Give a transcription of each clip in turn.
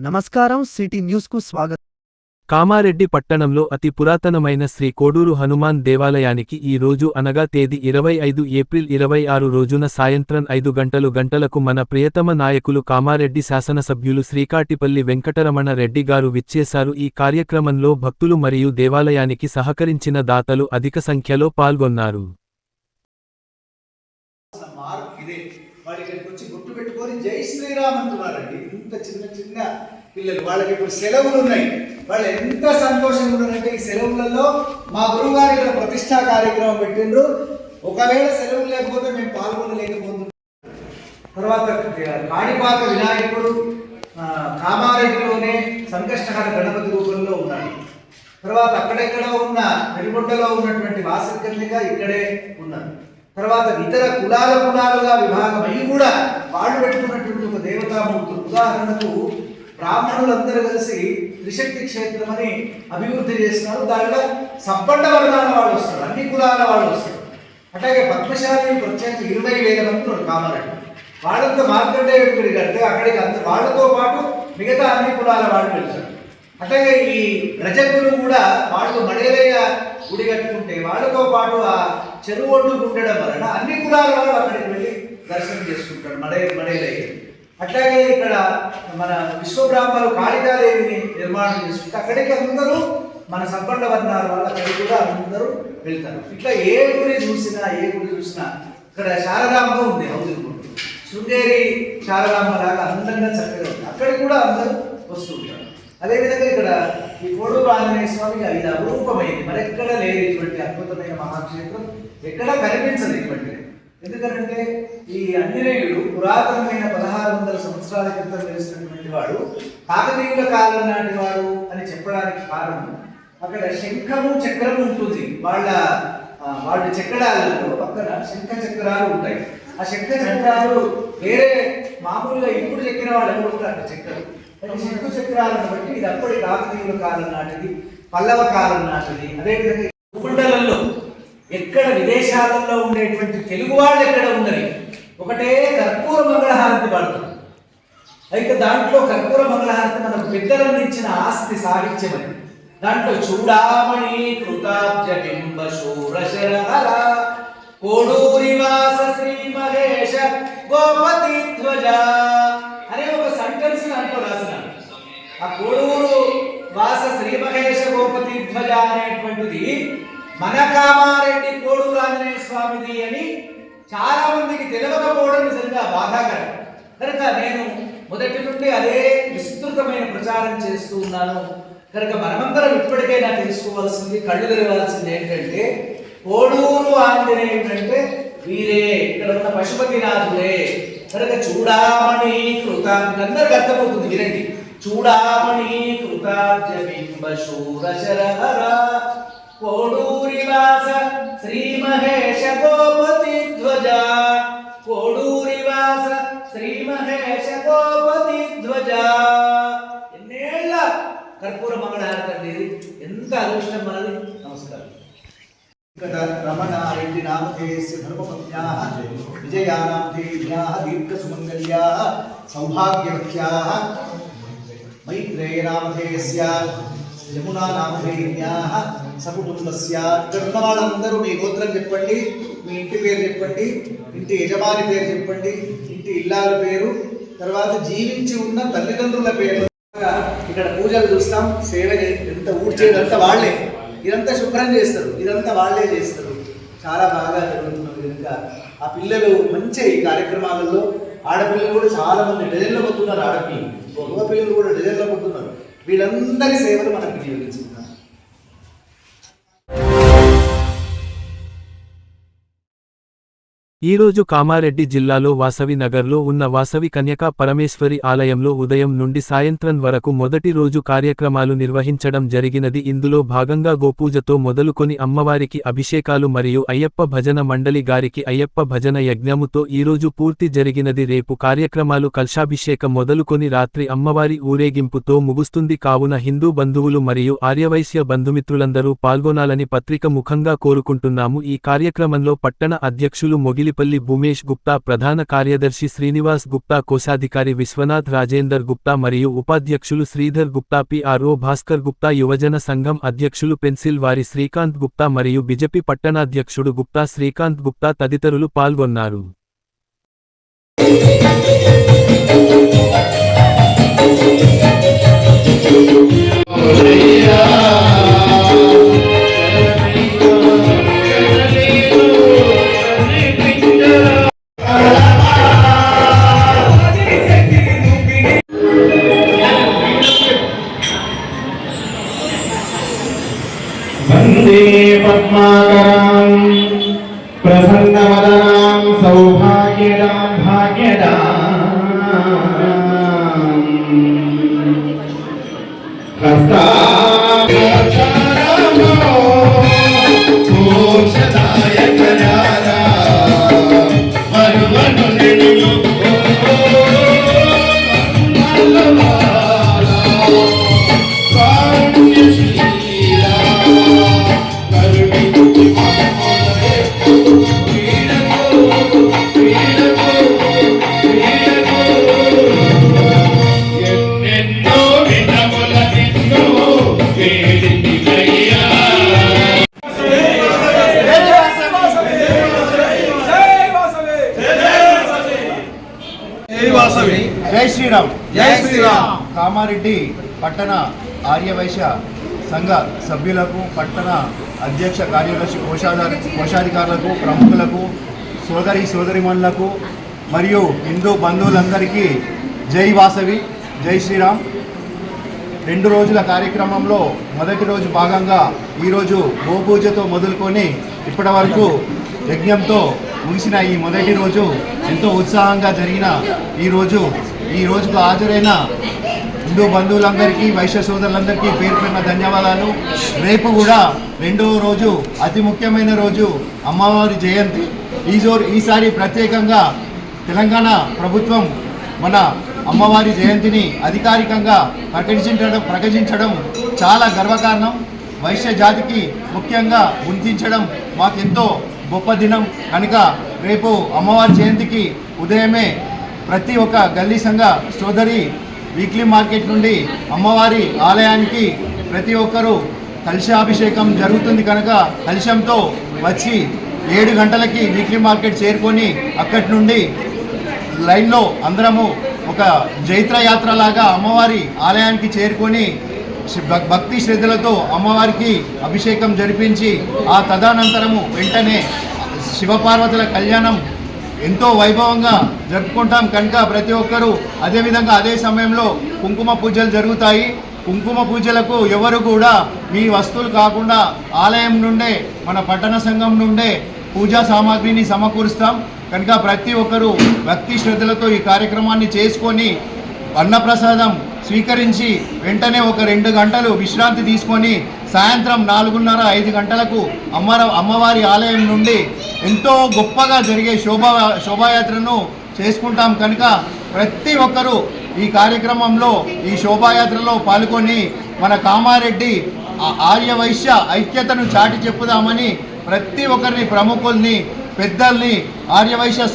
నమస్కారం సిటీ న్యూస్కు స్వాగతం. కామారెడ్డి పట్టణంలో అతి పురాతనమైన శ్రీ కోడూరు హనుమాన్ దేవాలయానికి ఈ రోజు అనగా తేదీ 25 ఏప్రిల్ 26 రోజున సాయంత్రం 5 గంటలకు మన ప్రియతమ నాయకులు కామారెడ్డి శాసనసభ్యులు శ్రీకాటిపల్లి వెంకటరమణ రెడ్డి గారు విచ్చేశారు. ఈ కార్యక్రమంలో భక్తులు మరియు దేవాలయానికి సహకరించిన దాతలు అధిక సంఖ్యలో పాల్గొన్నారు. జై శ్రీరామ్ అంటున్నారండి. ఇంత చిన్న చిన్న పిల్లలు, వాళ్ళకి ఇప్పుడు సెలవులు ఉన్నాయి. వాళ్ళు ఎంత సంతోషంగా ఉన్నారంటే ఈ సెలవులలో మా గురువు గారు ఇక్కడ ప్రతిష్టా కార్యక్రమం పెట్టిండ్రు. ఒకవేళ సెలవులు లేకపోతే మేము పాల్గొనలేకపోతున్నాం. తర్వాత కాణిపాక వినాయకుడు కామారెడ్డిలోనే సంకష్టహర గణపతి రూపంలో ఉన్నాడు. తర్వాత అక్కడెక్కడ ఉన్న వెలుగొండలో ఉన్నటువంటి వాసకన్యక ఇక్కడే ఉన్నారు. తర్వాత ఇతర కులాలుగా విభాగం అయ్యి కూడా వాళ్ళు పెట్టుకున్నటువంటి ఒక దేవతామూర్తులు, ఉదాహరణకు బ్రాహ్మణులందరూ కలిసి త్రిశక్తి క్షేత్రం అని అభివృద్ధి చేస్తున్నారు. దానిలో సబ్బండ వర్ణాల వాళ్ళు వస్తారు, అన్ని కులాల వాళ్ళు వస్తారు. అట్లాగే పద్మశాలి ప్రత్యేక 20,000 మంది ఉన్నారు కామారెడ్డి. వాళ్ళంతా మార్కండేయుడు కడితే అక్కడికి అంత వాళ్ళతో పాటు మిగతా అన్ని కులాల వాళ్ళు వెళ్తారు. అట్లాగే ఈ రజకులు కూడా వాళ్ళు మడేలయ్య గుడి కట్టుకుంటే వాళ్ళతో పాటు ఆ చెరువు ఒడ్డుకు ఉండడం వలన అన్ని కులాల వాళ్ళు అక్కడికి వెళ్ళి దర్శనం చేసుకుంటాడు మడేలయ్య. అట్లాగే ఇక్కడ మన విశ్వబ్రాహ్మణులు కాళికాదేవిని నిర్మాణం చేసుకుంటే అక్కడికి అందరూ మన సబ్బండ వర్ణాల వాళ్ళు అక్కడికి కూడా అందరూ వెళ్తారు. ఇట్లా ఏ గుడి చూసినా ఇక్కడ శారదాంబ ఉంది, హౌసింగ్ శృంగేరి శారదాంబ లాగా అందంగా చక్కగా ఉంది, అక్కడికి కూడా అందరూ వస్తూ ఉంటారు. అదేవిధంగా ఇక్కడ ఈ కోడూరు ఆంజనేయ స్వామి ఇది అపురూపమైంది, మరెక్కడ లేదు ఇటువంటి అద్భుతమైన మహాక్షేత్రం, ఎక్కడా కనిపించదు ఇటువంటిది. ఎందుకంటే ఈ ఆంజనేయుడు పురాతనమైన 1600 సంవత్సరాల క్రితం తెలిసినటువంటి వాడు, కాకతీయుల కాలం నాటి వాడు అని చెప్పడానికి కారణం అక్కడ శంఖము చక్రము ఉంటుంది. వాళ్ళ చక్రాలలో పక్కన శంఖ చక్రాలు ఉంటాయి. ఆ శంఖ చక్రాలు వేరే మామూలుగా ఇప్పుడు చెక్కిన వాళ్ళు ఎవరు కూడా అక్కడ చక్రాలు శంఖు చక్రాలను బట్టి ఇది అప్పటి కాకతీయుల కాలం నాటిది, పల్లవ కాలం నాటిది. అదేవిధంగా భూమండలంలో ఎక్కడ విదేశాలలో ఉండేటువంటి తెలుగు వాళ్ళు ఎక్కడ ఉండరు, ఒకటే కర్పూర మంగళహారతి పడుతుంది. అయితే దాంట్లో కర్పూర మంగళహారతి మనకు పెద్దలు అందించిన ఆస్తి సాహిత్యమని. దాంట్లో చూడామణి కృతాబ్జ బింబ శూరశరహర కోడూరివాస శ్రీ మహేష గోపతి ధ్వజ అనే ఒక సెంటెన్స్ దాంట్లో రాసినారు. ఆ కోడూరు వాస శ్రీ మహేష గోపతి ధ్వజ అనేటువంటిది మన కామారెడ్డి కోడూరు ఆంజనేయ స్వామిది అని చాలా మందికి తెలియకపోవడం నిజంగా బాధాకరం. కనుక నేను మొదటి నుండి అదే విస్తృతమైన ప్రచారం చేస్తూ ఉన్నాను. కనుక మనమందరం ఇప్పటికైనా తెలుసుకోవాల్సింది, కళ్ళు తెరవాల్సింది ఏంటంటే కోడూరు ఆంజనేయుడు అంటే వీరే, ఇక్కడ ఉన్న పశుపతినాథులే. కనుక చూడామణి కృత అందరికి అర్థమవుతుంది, వినండి. చూడామణి కృతాబ్జ బింబ శూరశరహర కోడూరివాస శ్రీ మహేష గోపతి ధ్వజ కోడూరివాస శ్రీ మహేష గోపతి ధ్వజ. ఎన్నేళ్ల కర్పూర మంగళహారతి, ఎంత అదృష్టం మనది. నమస్కారం. రమణారెడ్డి నామధేయస్య ధర్మపత్న్యాః విజయానామధేయాః దీర్ఘసుమంగళ్యాః సౌభాగ్యవత్యాః మైత్రేయ నామధేయస్య యమునా నామధేయాః సకుటుంబస్య. ఇక్కడ ఉన్న వాళ్ళందరూ మీ గోత్రం చెప్పండి, మీ ఇంటి పేరు చెప్పండి, ఇంటి యజమాని పేరు చెప్పండి, ఇంటి ఇల్లాల పేరు, తర్వాత జీవించి ఉన్న తల్లిదండ్రుల పేరు. ఇక్కడ పూజలు చూస్తాం, సేవ ఎంత ఊడ్చేదంతా వాళ్ళే, ఇదంతా శుభ్రం చేస్తారు, ఇదంతా వాళ్ళే చేస్తారు. చాలా బాగా జరుగుతున్నది. కనుక ఆ పిల్లలు మంచి ఈ కార్యక్రమాలలో ఆడపిల్లలు కూడా చాలా మంది డజన్లో పొద్దున్నారు, ఆడపిల్లలు మగ పిల్లలు కూడా డజన్లో పొద్దున్నారు. వీళ్ళందరి సేవలు మనకు వినియోగించుకుంటారు. ఈరోజు కామారెడ్డి జిల్లాలో వాసవి నగర్లో ఉన్న వాసవి కన్యకా పరమేశ్వరి ఆలయంలో ఉదయం నుండి సాయంత్రం వరకు మొదటి రోజు కార్యక్రమాలు నిర్వహించడం జరిగినది. ఇందులో భాగంగా గోపూజతో మొదలుకొని అమ్మవారికి అభిషేకాలు మరియు అయ్యప్ప భజన మండలి గారికి అయ్యప్ప భజన యజ్ఞముతో ఈరోజు పూర్తి జరిగినది. రేపు కార్యక్రమాలు కలశాభిషేకం మొదలుకొని రాత్రి అమ్మవారి ఊరేగింపుతో ముగుస్తుంది. కావున హిందూ బంధువులు మరియు ఆర్యవైశ్య బంధుమిత్రులందరూ పాల్గొనాలని పత్రిక ముఖంగా కోరుకుంటున్నాము. ఈ కార్యక్రమంలో పట్టణ అధ్యక్షులు మొగిలి తంగెలిపల్లి భూమేష్ గుప్తా, ప్రధాన కార్యదర్శి శ్రీనివాస్ గుప్తా, కోశాధికారి విశ్వనాథ్ రాజేందర్ గుప్తా మరియు ఉపాధ్యక్షులు శ్రీధర్ గుప్తా, పిఆర్ఓ భాస్కర్ గుప్తా, యువజన సంఘం అధ్యక్షులు పెన్సిల్ వారి శ్రీకాంత్ గుప్తా మరియు బిజెపి పట్టణాధ్యక్షుడు గుప్తా శ్రీకాంత్ గుప్తా తదితరులు పాల్గొన్నారు. వందే పద్మాకరాం ప్రసన్నవదనాం సౌభాగ్యదాం భాగ్యదాం హస్తాక్షరామో మోక్షదాయకయారా మరువను నిన్ను జై శ్రీరామ్. జై శ్రీరామ్. కామారెడ్డి పట్టణ ఆర్యవైశ్య సంఘ సభ్యులకు, పట్టణ అధ్యక్ష కార్యదర్శి, కోశాధికారులకు, ప్రముఖులకు, సోదరిమణులకు మరియు హిందూ బంధువులందరికీ జై వాసవి, జై శ్రీరామ్. 2 రోజుల కార్యక్రమంలో మొదటి రోజు భాగంగా ఈరోజు గోపూజతో మొదలుకొని ఇప్పటి వరకు యజ్ఞంతో ముగిసిన ఈ మొదటి రోజు ఎంతో ఉత్సాహంగా జరిగిన ఈ రోజుకు హాజరైన హిందూ బంధువులందరికీ, వైశ్య సోదరులందరికీ పేరు పేరున ధన్యవాదాలు. రేపు కూడా 2వ రోజు అతి ముఖ్యమైన రోజు అమ్మవారి జయంతి. ఈసారి ప్రత్యేకంగా తెలంగాణ ప్రభుత్వం మన అమ్మవారి జయంతిని అధికారికంగా ప్రకటించడం చాలా గర్వకారణం. వైశ్య జాతికి ముఖ్యంగా గుర్తించడం మాకెంతో గొప్ప దినం కనుక రేపు అమ్మవారి జయంతికి ఉదయమే ప్రతి ఒక్క గల్లీ సంఘ సోదరి వీక్లీ మార్కెట్ నుండి అమ్మవారి ఆలయానికి ప్రతి ఒక్కరూ కలశాభిషేకం జరుగుతుంది కనుక కలశంతో వచ్చి 7 గంటలకి వీక్లీ మార్కెట్ చేరుకొని అక్కడి నుండి లైన్లో అందరము ఒక జైత్రయాత్రలాగా అమ్మవారి ఆలయానికి చేరుకొని భక్తి శ్రద్ధలతో అమ్మవారికి అభిషేకం జరిపించి ఆ తదనంతరము వెంటనే శివపార్వతుల కళ్యాణం ఎంతో వైభవంగా జరుపుకుంటాం కనుక ప్రతి ఒక్కరూ అదేవిధంగా అదే సమయంలో కుంకుమ పూజలు జరుగుతాయి. కుంకుమ పూజలకు ఎవరు కూడా మీ వస్తువులు కాకుండా ఆలయం నుండే, మన పట్టణ సంఘం నుండే పూజా సామాగ్రిని సమకూరుస్తాం కనుక ప్రతి ఒక్కరూ భక్తి శ్రద్ధలతో ఈ కార్యక్రమాన్ని చేసుకొని అన్నప్రసాదం స్వీకరించి వెంటనే ఒక 2 గంటలు విశ్రాంతి తీసుకొని సాయంత్రం 4:30-5 గంటలకు అమ్మవారి ఆలయం నుండి ఎంతో గొప్పగా జరిగే శోభాయాత్రను చేసుకుంటాం కనుక ప్రతి ఒక్కరూ ఈ కార్యక్రమంలో, ఈ శోభాయాత్రలో పాల్గొని మన కామారెడ్డి ఆర్యవైశ్య ఐక్యతను చాటి చెప్పుదామని ప్రతి ఒక్కరిని, ప్రముఖుల్ని, పెద్దల్ని, ఆర్యవైశ్య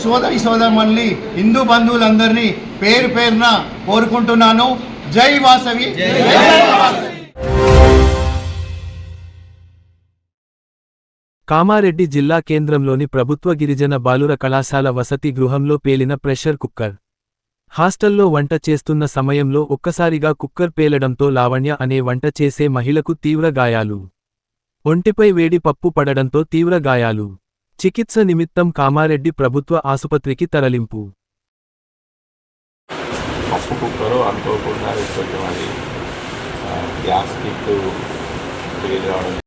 సోదరిమణుల్ని, హిందూ బంధువులందరినీ పేరు పేరున కోరుకుంటున్నాను. జై వాసవి. కామారెడ్డి జిల్లా కేంద్రంలోని ప్రభుత్వ గిరిజన బాలుర కళాశాల వసతి గృహంలో పేలిన ప్రెషర్ కుక్కర్. హాస్టల్లో వంట చేస్తున్న సమయంలో ఒక్కసారిగా కుక్కర్ పేలడంతో లావణ్య అనే వంట చేసే మహిళకు తీవ్ర గాయాలు. ఒంటిపై వేడి పప్పు పడడంతో తీవ్ర గాయాలు. చికిత్స నిమిత్తం కామారెడ్డి ప్రభుత్వ ఆసుపత్రికి తరలింపు. పప్పు కుక్కరు అనుకోకుండా కొంచెం అది గ్యాస్ కిట్ ఫెయిల్ రావడం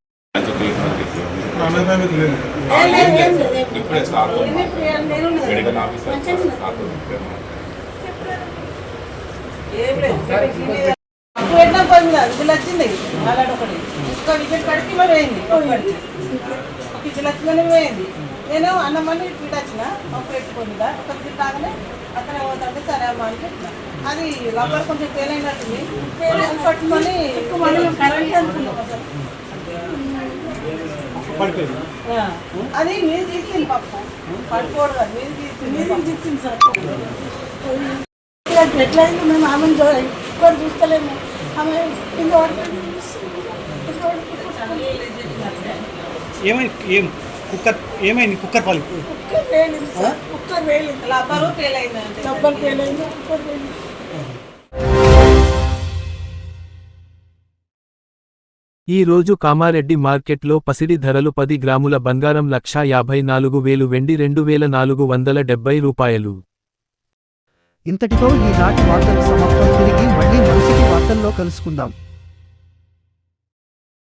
ఇప్పుడే స్టార్ట్ మెడికల్ ఆఫీసర్ వచ్చింది అలాంటి ఒకటి ఒక వికెట్ పడికి మరి పోయింది, ఒక వికెట్ వచ్చిందని పోయింది. నేను అన్నమని ఇటు వచ్చిన పప్పు పెట్టుకుందా, ఒక వికెట్ రాగానే అక్కడ పోతుంటే సరే అమ్మ అని చెప్పిన. అది రబ్బర్ కొంచెం ఫెయిల్ అయినట్టుంది, పట్టుకొని ఎక్కువ కరెంట్ అనుకున్నాం అసలు. ఆ, అది మీరు తీసింది పప్పు పడుకోడు కదా మీరు తీసింది సార్ ఎట్లయింది మేము ఆమె ఇక్కడ చూస్తలేము ఆమె ఏమైంది కుక్కర్ పాలు కుక్కర్ వేలింది సార్ కుక్కర్ వేలింది రబ్బరు ఫెయిల్ అయింది రబ్బర్ ఫెయిల్ అయింది కుక్కర్ వేలింది. ఈ రోజు కామారెడ్డి మార్కెట్లో పసిడి ధరలు 10 గ్రాముల బంగారం 1,54,000 వెండి 2,470 రూపాయలు. ఇంతటితో ఈనాటి వార్తలు సమాప్తం. తిరిగి మళ్ళీ మరుసటి వార్తల్లో కలుసుకుందాం.